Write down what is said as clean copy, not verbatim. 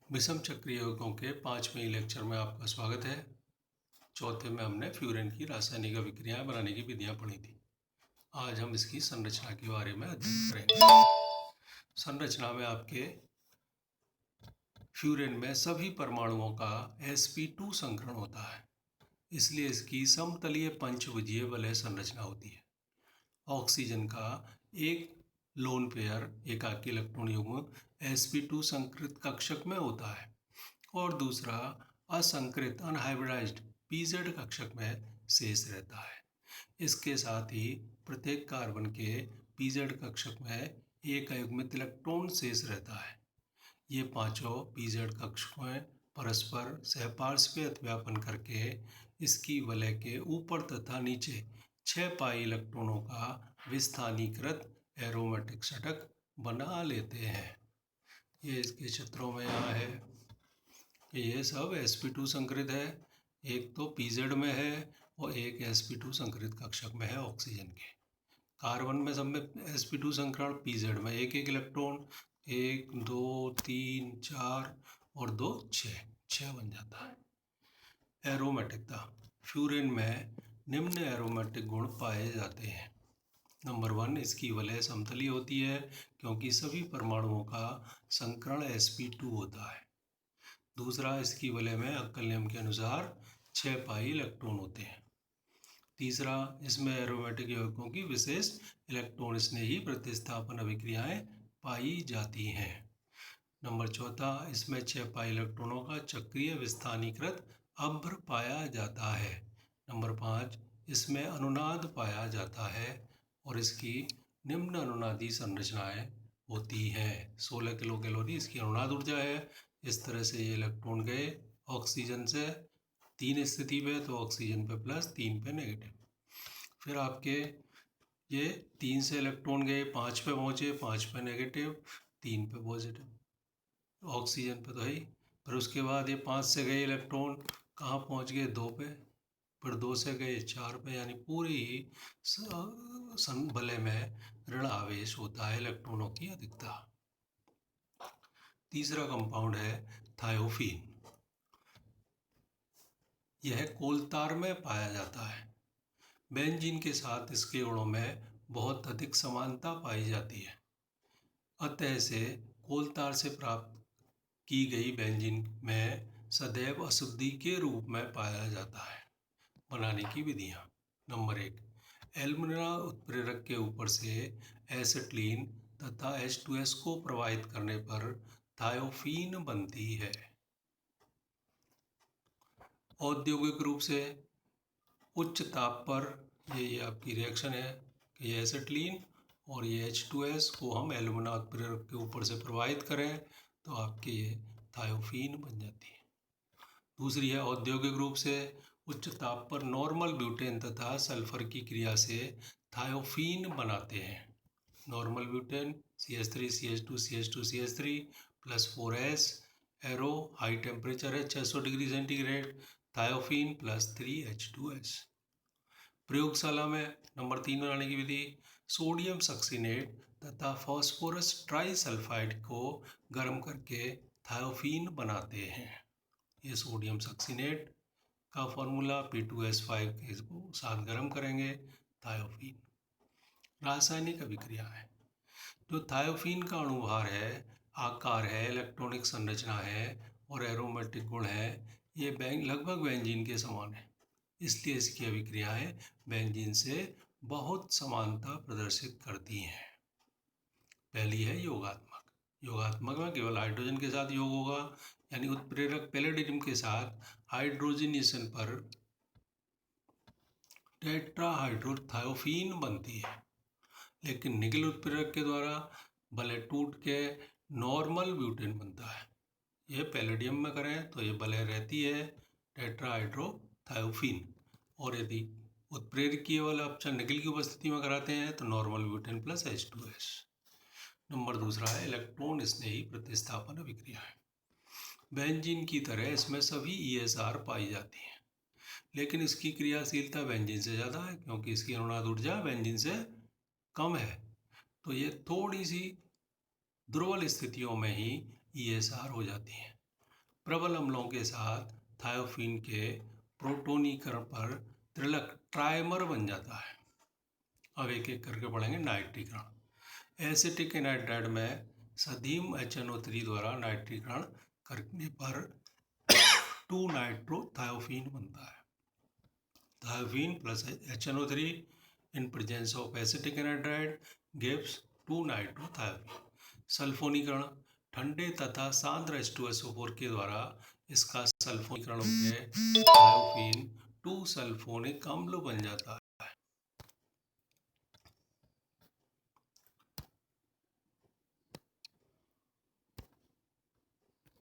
विषम चक्रीय यौगिकों के 5वें लेक्चर में आपका स्वागत है। चौथे में हमने फ्यूरेन की रासायनिक अभिक्रियाएं बनाने की विधियां पढ़ी थी। आज हम इसकी संरचना के बारे में अध्ययन करेंगे। संरचना में आपके फ्यूरेन में सभी परमाणुओं का sp2 संकरण होता है, इसलिए इसकी समतलीय पंचभुजीय वलय संरचना होती है। ऑक्सीजन का एक लोन पेयर एकाकी इलेक्ट्रॉन युग्म sp2 संकृत कक्षक में होता है और दूसरा असंकृत अनहाइब्रिडाइज्ड pz कक्षक में शेष रहता है। इसके साथ ही प्रत्येक कार्बन के pz कक्षक में एक अयुग्मित इलेक्ट्रॉन शेष रहता है। ये पांचों pz कक्षकों परस्पर सहपार्श्वीय व्यापन करके इसकी वलय के ऊपर तथा नीचे 6 पाई इलेक्ट्रॉनों का विस्थानीकृत एरोमेटिक षटक बना लेते हैं। ये इसके चित्रों में यहाँ है कि ये सब sp2 संकरित है। एक तो pz में है और एक sp2 संकरित कक्षक में है ऑक्सीजन के। कार्बन में सब में sp2 संकरण, pz में एक एक इलेक्ट्रॉन, 1 2 3 4 और 2 6 बन जाता है। एरोमेटिकता, फ्यूरेन में निम्न एरोमेटिक गुण पाए जाते हैं। नंबर 1, इसकी वलय समतलीय होती है क्योंकि सभी परमाणुओं का संकरण sp2 होता है। दूसरा, इसकी वलय में अक्कल नियम के अनुसार 6 पाई इलेक्ट्रॉन होते हैं। तीसरा, इसमें एरोमेटिक यौगिकों की विशेष इलेक्ट्रॉन स्नेही प्रतिस्थापन अभिक्रियाएं पाई जाती हैं। नंबर 4, इसमें 6 पाई इलेक्ट्रॉनों का चक्रीय विस्थानीकृत अभ्र पाया जाता है। नंबर 5, इसमें अनुनाद पाया जाता है और इसकी निम्न अनुनादी संरचनाएं होती हैं। 16 किलो कैलोरी इसकी अनुनाद ऊर्जा है। इस तरह से ये इलेक्ट्रॉन गए ऑक्सीजन से 3 स्थिति पे, तो ऑक्सीजन पे प्लस, 3 पे नेगेटिव। फिर आपके ये 3 से इलेक्ट्रॉन गए 5 पे पहुँचे, 5 पे नेगेटिव, 3 पे पॉजिटिव ऑक्सीजन पे तो है ही। फिर उसके बाद ये 5 से गए इलेक्ट्रॉन कहाँ पहुँच गए, 2 पे, फिर 2 से गए 4 पे, यानी पूरी वलय में ऋण आवेश होता है, इलेक्ट्रॉनों की अधिकता। तीसरा कंपाउंड है थायोफीन। यह कोलतार में पाया जाता है। बेंजीन के साथ इसके गुणों में बहुत अधिक समानता पाई जाती है, अतः इसे कोलतार से प्राप्त की गई बेंजीन में सदैव अशुद्धि के रूप में पाया जाता है। बनाने की विधियाँ। नंबर 1, एल्यूमिना उत्प्रेरक के ऊपर से एसिटिलीन तथा H2S को प्रवाहित करने पर थायोफीन बनती है। औद्योगिक रूप से उच्च ताप पर ये आपकी रिएक्शन है कि ये एसिटिलीन और ये H2S को हम एल्यूमिना उत्प्रेरक के ऊपर से प्रवाहित करें तो आपके ये थायोफीन बन जाती है। दूसरी है औद्योगिक रूप से उच्च ताप पर नॉर्मल ब्यूटेन तथा सल्फर की क्रिया से थायोफीन बनाते हैं। Normal butane CH3 CH2 CH2 CH3 plus 4S, arrow high temperature है 600 degree centigrade, thiophene plus 3H2S। प्रयोगशाला में नंबर 3 बनाने की विधि, सोडियम सक्सीनेट तथा फॉस्फोरस ट्राइसल्फाइड को गर्म करके थायोफीन बनाते हैं। ये सोडियम सक्सीनेट का फॉर्मूला P2S5 के साथ गर्म करेंगे, थायोफीन। रासायनिक अभिक्रिया है। जो थायोफीन का अणुभार है, आकार है, इलेक्ट्रॉनिक संरचना है और एरोमेटिक गुण है, ये लगभग बेंजीन के समान है, इसलिए इसकी अभिक्रियाएं बेंजीन से बहुत समानता प्रदर्शित करती हैं। पहली है योगात्मक। योगात्मक में केवल हाइड्रोजन के साथ योग होगा, यानी उत्प्रेरक पैलेडियम के साथ हाइड्रोजनेशन पर टेट्राहाइड्रोथायोफीन बनती है। लेकिन निकेल उत्प्रेरक के द्वारा वलय टूट के नॉर्मल ब्यूटेन बनता है। यह पैलेडियम में करें तो ये वलय रहती है टेट्राहाइड्रोथायोफीन, और यदि उत्प्रेरकीय वाला ऑप्शन निकेल की उपस्थिति में कराते हैं तो normal butane plus H2S। Number दूसरा है इलेक्ट्रॉन स्नेही प्रतिस्थापन अभिक्रिया है। बेंजीन की तरह इसमें सभी ESR पाई जाती हैं, लेकिन इसकी क्रियाशीलता बेंजीन से ज़्यादा है क्योंकि इसकी अनुनाद ऊर्जा बेंजीन से कम है, तो ये थोड़ी सी दुर्बल स्थितियों में ही ESR हो जाती हैं। प्रबल अम्लों के साथ थायोफीन के प्रोटोनीकरण पर त्रिलक ट्राइमर बन जाता है। अब एक एक करके पढ़ेंगे नाइट्रीकरण। एसिटिक एनहाइड्राइड में सदीम HNO3 द्वारा नाइट्रीकरण करने पर 2-नाइट्रोथायोफीन बनता है। Thiophenes plus HNO3 in presence of acetic anhydride gives 2-nitrothiophene. सल्फोनीकरण ठंडे तथा सांद्र H2SO4 के द्वारा इसका सल्फोनीकरण होकर थायोफीन 2-सल्फोनिक अम्ल बन जाता है।